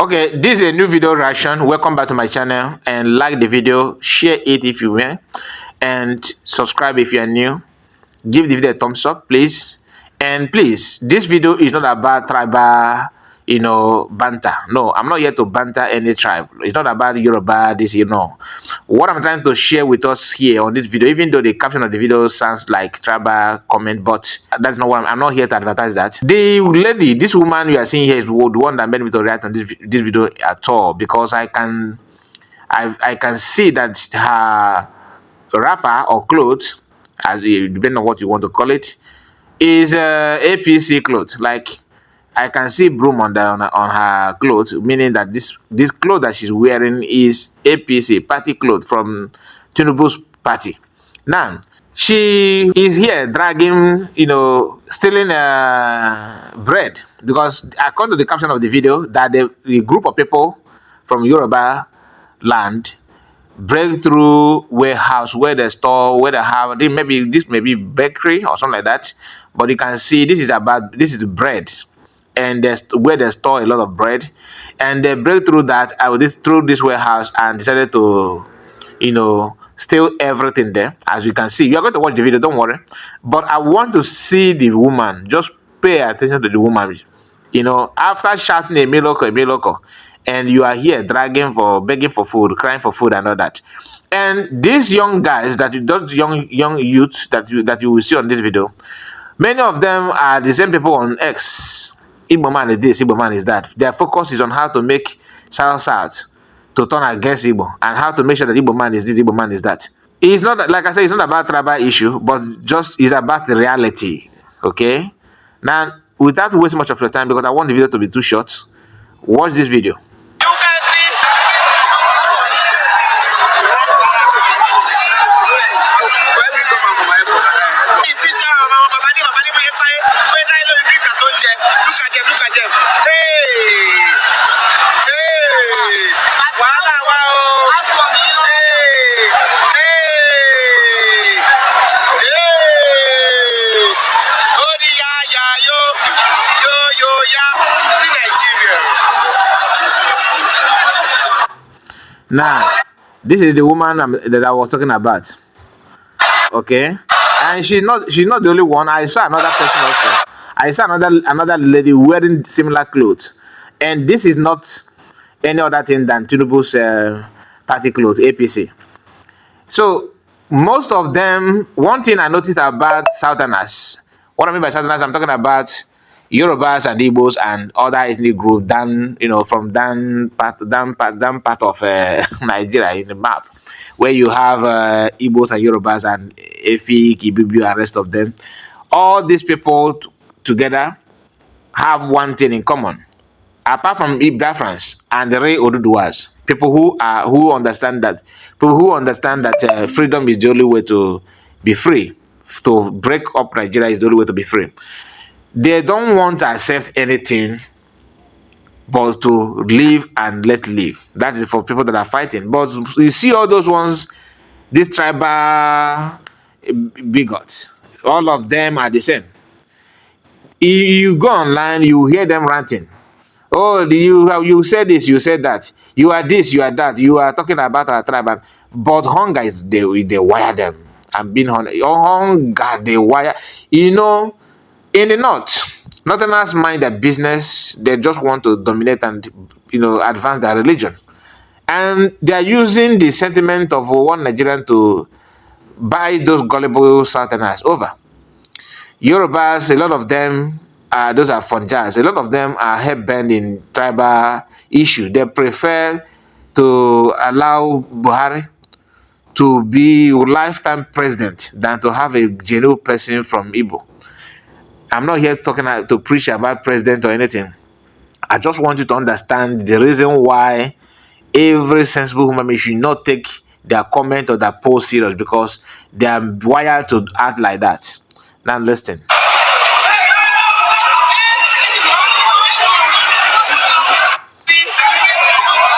Okay, this is a new video reaction. Welcome back to my channel, and like the video, share it if you will, and subscribe if you are new. Give the video a thumbs up, please. And please, this video is not about tribal, banter. No, I'm not here to banter any tribe. It's not about Yoruba, what I'm trying to share with us here on this video, even though the caption of the video sounds like tribal comment, but that's not what I'm not here to advertise that. The lady, this woman you are seeing here, is the one that made me to react on this video at all, because I can see that her wrapper or clothes, as depending on what you want to call it, is APC clothes. Like, I can see broom on her clothes, meaning that this clothes that she's wearing is APC party clothes from Tinubu's party. Now, she is here dragging, stealing bread, because according to the caption of the video, that the group of people from Yoruba land breakthrough warehouse where they store, where they have, this may be bakery or something like that, but you can see this is bread, and there's where they store a lot of bread, and they break through that through this warehouse and decided to steal everything there. As you can see, you are going to watch the video, don't worry, but I want to see the woman. Just pay attention to the woman. After shouting a miloko, and you are here begging for food, crying for food and all that. And these young guys those young youths that you will see on this video, many of them are the same people on X. Igbo man is this, Igbo man is that. Their focus is on how to make South to turn against Igbo, and how to make sure that Igbo man is this, Igbo man is that. It's not, like I said, it's not about tribal issue, but just it's about the reality. Okay? Now, without wasting much of your time, because I want the video to be too short, watch this video. Now, this is the woman that I was talking about. Okay, and she's not the only one. I saw another person also. I saw another lady wearing similar clothes, and this is not any other thing than Tinubu's party clothes, APC. So most of them, one thing I noticed about Southerners, what I mean by Southerners, I'm talking about Yorubas and Igbos and other ethnic groups down, from down part of Nigeria in the map, where you have Igbos and Yorubas and Efik, Ibibu, and rest of them. All these people together have one thing in common, apart from Biafrans and the real Oduduwas, people who understand that freedom is the only way to be free. To break up Nigeria is the only way to be free. They don't want to accept anything but to live and let live. That is for people that are fighting. But you see all those ones, these tribal bigots, all of them are the same. You go online, you hear them ranting. Oh, you said this, you said that. You are this, you are that. You are talking about our tribe. But hunger is they wire them. And being hunger, they wire. In the north, Northerners mind their business. They just want to dominate and advance their religion, and they are using the sentiment of one Nigerian to buy those gullible Southerners over. Yorubas, a lot of them those are funjas. A lot of them are head-bent in tribal issue. They prefer to allow Buhari to be lifetime president than to have a genuine person from Igbo. I'm not here talking to preach about president or anything. I just want you to understand the reason why every sensible human being should not take their comment or their post serious, because they are wired to act like that. Now listen.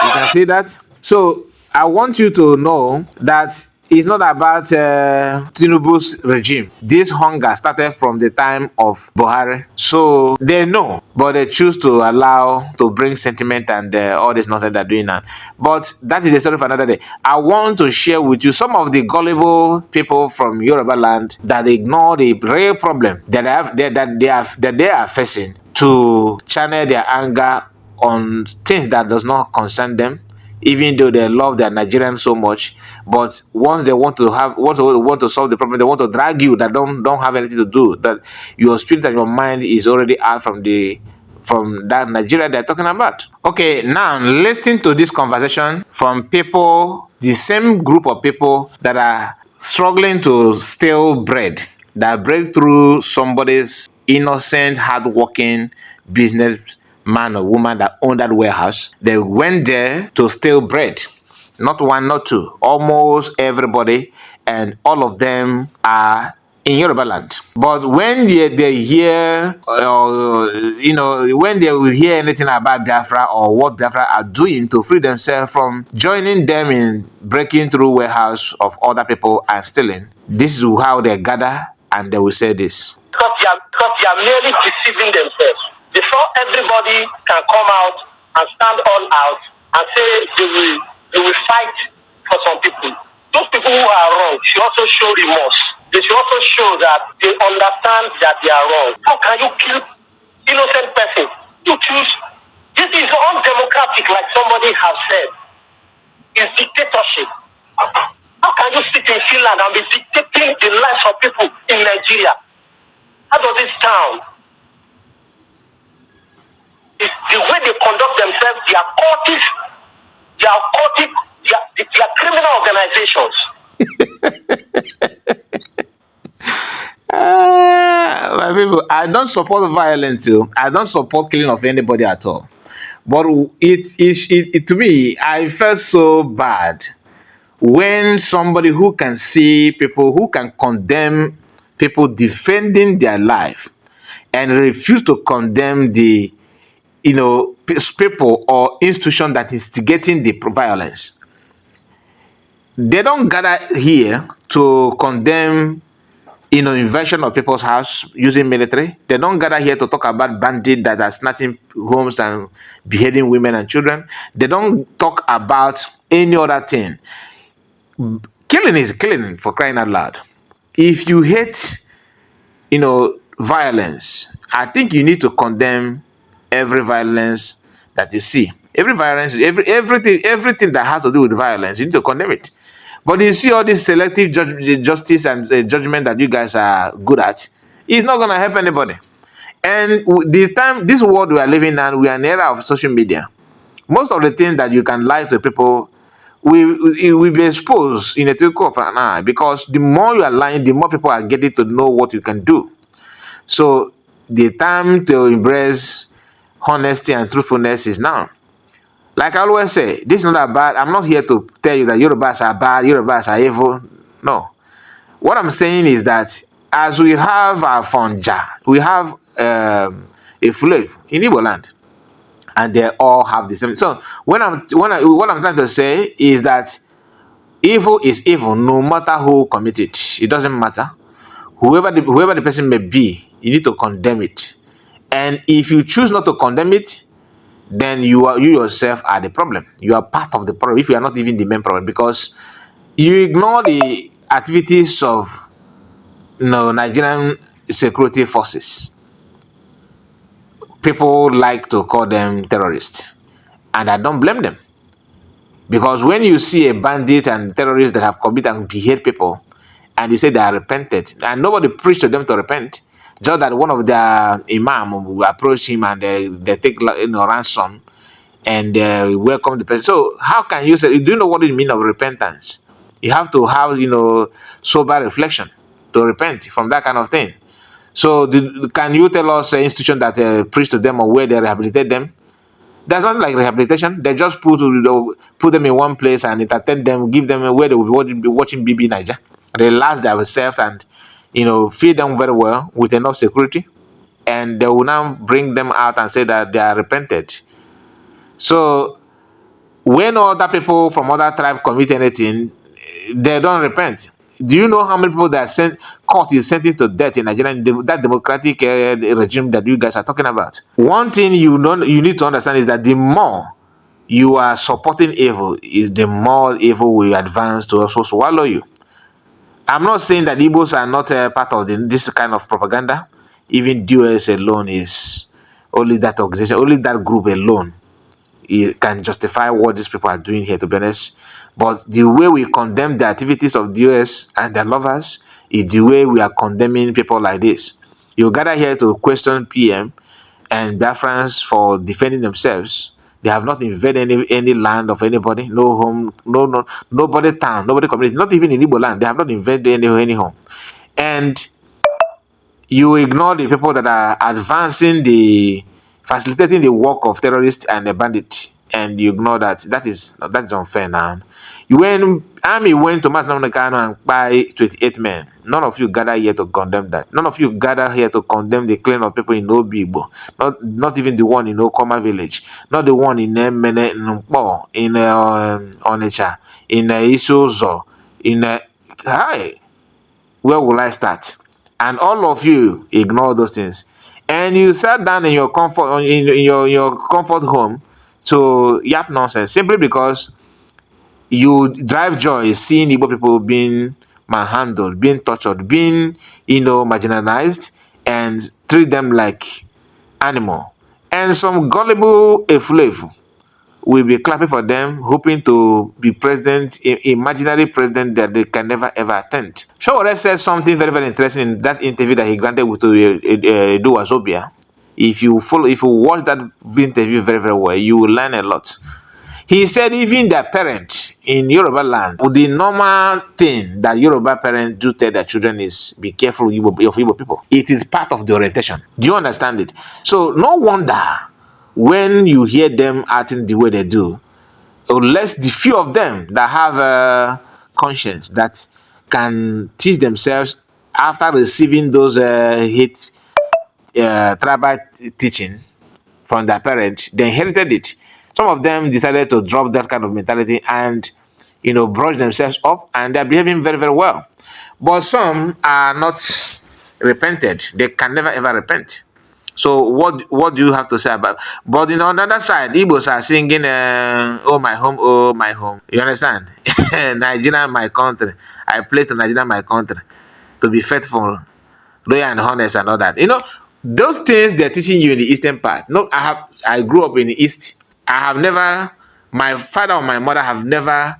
You can see that? So I want you to know that It's not about Tinubu's regime. This hunger started from the time of Buhari. So they know, but they choose to allow to bring sentiment and all this nonsense they're doing now. But that is a story for another day. I want to share with you some of the gullible people from Yoruba land that ignore the real problem that they are facing to channel their anger on things that does not concern them, even though they love their Nigerians so much. But once they want to solve the problem, they want to drag you that don't have anything to do, that your spirit and your mind is already out from that Nigeria they're talking about. Okay, now listen to this conversation from people, the same group of people that are struggling to steal bread, that break through somebody's innocent, hardworking business man or woman that owned that warehouse. They went there to steal bread. Not one, not two. Almost everybody, and all of them are in Yoruba land. But when they hear, when they will hear anything about Biafra or what Biafra are doing to free themselves from joining them in breaking through warehouse of other people and stealing, this is how they gather and they will say this. Because they are merely deceiving themselves. Before everybody can come out and stand all out and say they will fight for some people. Those people who are wrong should also show remorse. They should also show that they understand that they are wrong. How can you kill innocent person? You choose. This is undemocratic, like somebody has said. It's dictatorship. How can you sit in Finland and be dictating the lives of people in Nigeria? How does it sound? It's the way they conduct themselves. They are cultists. They are cultic. They are criminal organizations. My people, I don't support violence too. I don't support killing of anybody at all. But to me, I felt so bad when somebody who can see people, who can condemn people defending their life and refuse to condemn the people or institution that is instigating the violence. They don't gather here to condemn invasion of people's house using military. They don't gather here to talk about bandits that are snatching homes and beheading women and children. They don't talk about any other thing. Killing is killing, for crying out loud. If you hate, violence, I think you need to condemn every violence that you see. Every violence, everything that has to do with violence, you need to condemn it. But you see all this selective justice and judgment that you guys are good at, it's not going to help anybody. And this world we are living in, we are in an era of social media. Most of the things that you can lie to people will be exposed in a twinkle of an eye, because the more you are lying, the more people are getting to know what you can do. So the time to embrace honesty and truthfulness is now. Like I always say, this is not about, I'm not here to tell you that Yorubas are bad, Yorubas are evil. No. What I'm saying is that as we have our Fonja, we have a Flav in Igbo land, and they all have the same. So what I'm trying to say is that evil is evil, no matter who committed it. It doesn't matter. Whoever the person may be, you need to condemn it. And if you choose not to condemn it, then you yourself are the problem. You are part of the problem if you are not even the main problem, because you ignore the activities of Nigerian security forces. People like to call them terrorists, and I don't blame them, because when you see a bandit and terrorists that have committed and beheaded people, and you say they are repented, and nobody preached to them to repent, just that one of their imam will approach him and they take ransom and welcome the person. So how can you say, do you know what it means of repentance? You have to have sober reflection to repent from that kind of thing. So can you tell us an institution that preach to them or where they rehabilitate them? That's not like rehabilitation. They just put them in one place and entertain them, give them where they will be watching BB Niger, relax themselves, and feed them very well with enough security, and they will now bring them out and say that they are repented. So when other people from other tribes commit anything, they don't repent. Do you know how many people that court is sentenced to death in Nigeria, that democratic regime that you guys are talking about? One thing you need to understand is that the more you are supporting evil, is the more evil will advance to also swallow you. I'm not saying that Igbos are not part of this kind of propaganda. Even DOS alone is only that organization, only that group alone it can justify what these people are doing here, to be honest. But the way we condemn the activities of the US and their lovers is the way we are condemning people like this. You gather here to question PM and Biafrans for defending themselves. They have not invaded any land of anybody, no home, nobody town, nobody community, not even in Igbo land. They have not invaded any home. And you ignore the people that are facilitating the work of terrorists and the bandits, and you ignore that. That is unfair now. When army went to Masnamnekano and buy 28 men, none of you gather here to condemn that. None of you gather here to condemn the killing of people in Obibo. Not even the one in Okoma village, not the one in Emene, in Mpo, in Onitsha, in Isuzo, in Hi. Where will I start? And all of you ignore those things, and you sat down in your comfort in your comfort home to yap nonsense simply because you drive joy seeing Igbo people being manhandled, being tortured, being marginalized, and treat them like animal. And some gullible efulefu will be clapping for them, hoping to be president, imaginary president that they can never ever attend. Showore said something very, very interesting in that interview that he granted with Edo Wazobia. If you watch that interview very, very well, you will learn a lot. He said even their parents in Yoruba land, the normal thing that Yoruba parents do tell their children is be careful of Igbo people. It is part of the orientation. Do you understand it? So no wonder when you hear them acting the way they do, unless the few of them that have a conscience that can teach themselves after receiving those hate tribal teaching from their parents, they inherited it. Some of them decided to drop that kind of mentality and brush themselves up, and they're behaving very, very well. But some are not repented. They can never ever repent. So what do you have to say about? But on the other side, Igbos are singing, "Oh my home, oh my home." You understand? Nigeria, my country. I pray to Nigeria, my country, to be faithful, loyal, and honest, and all that. Those things they're teaching you in the eastern part. No, I grew up in the east. I have never. My father or my mother have never,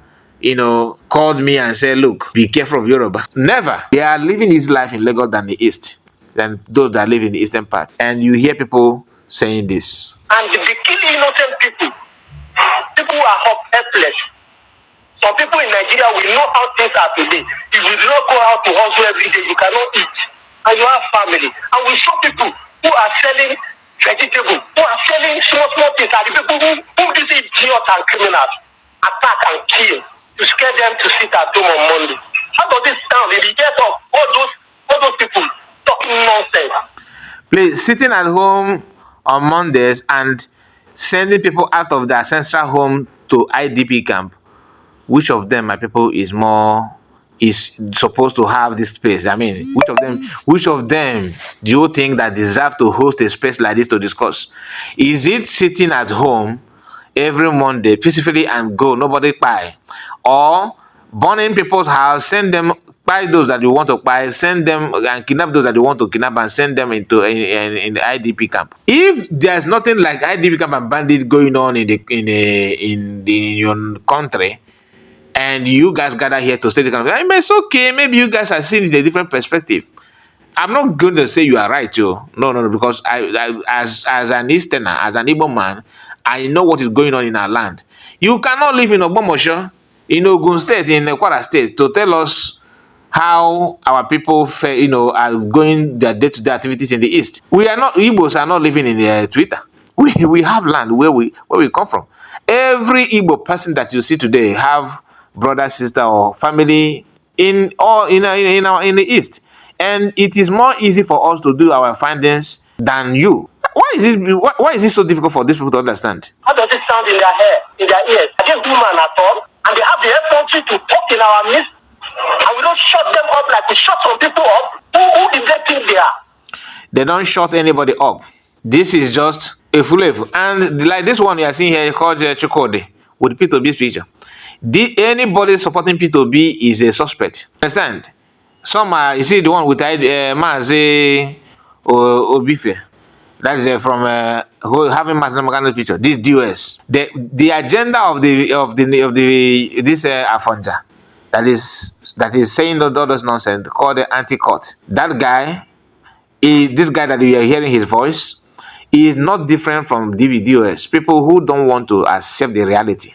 called me and said, "Look, be careful of Yoruba." Never. They are living this life in Lagos than the east, than those that live in the eastern part. And you hear people saying this. And they kill innocent people. People are helpless. Some people in Nigeria will know how things are today. If you do not go out to hustle every day, you cannot eat. And you have family. And we saw people who are selling vegetables, who are selling small things, and the people who these idiots and criminals attack and kill to scare them to sit at home on Monday. How does this sound in the ears of all those people talking nonsense? Please, sitting at home on Mondays and sending people out of their ancestral home to IDP camp, which of them, my people, is supposed to have this space? I mean, which of them do you think that deserve to host a space like this to discuss? Is it sitting at home every Monday peacefully and go, nobody buy, or burning people's house, send them, buy those that you want to buy, send them and kidnap those that you want to kidnap and send them into in the IDP camp? If there's nothing like IDP camp and bandits going on in your country, and you guys gather here to say the kind of, it's okay, maybe you guys are seeing it in a different perspective. I'm not going to say you are right, Joe. No, because I as an Easterner, as an Igbo man, I know what is going on in our land. You cannot live in Ogbomosho, in Ogun State, in Kwara State, to tell us how our people, are going their day-to-day activities in the East. Igbos are not living in Twitter. We have land where we come from. Every Igbo person that you see today have brother, sister, or family in the East. And it is more easy for us to do our findings than you. Why is it so difficult for these people to understand? How does it sound in their ears? Are they human at all? and they have the effrontery to talk in our midst, and we don't shut them up like we shut some people up. Who did they think they are? They don't shut anybody up. This is just a full. And like this one you are seeing here called Chukode with P2B's picture. Anybody supporting P2B is a suspect. Understand? Some are, you see the one with Mazi Obife. That is from having Mazi picture. This DOS. The agenda of this Afonja that is saying all those nonsense called the anti-court. That guy, this guy that you are hearing his voice, is not different from DOS. People who don't want to accept the reality.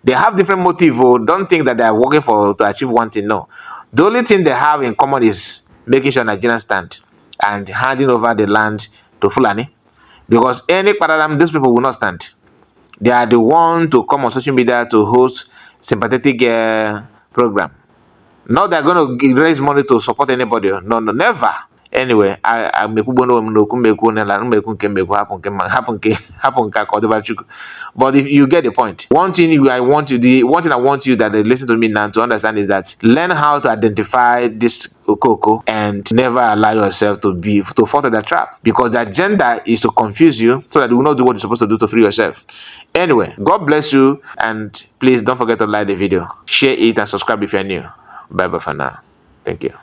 They have different motive. Don't think that they are working to achieve one thing. No. The only thing they have in common is making sure Nigerians stand and handing over the land to Fulani. Because any paradigm, these people will not stand. They are the one to come on social media to host sympathetic program. Not they're going to raise money to support anybody. No, never. Anyway, but if you get the point, one thing I want you that listen to me now to understand is that learn how to identify this cocoa and never allow yourself to fall into the trap, because the agenda is to confuse you so that you will not do what you're supposed to do to free yourself. Anyway, God bless you, and please don't forget to like the video, share it, and subscribe if you're new. Bye bye for now. Thank you.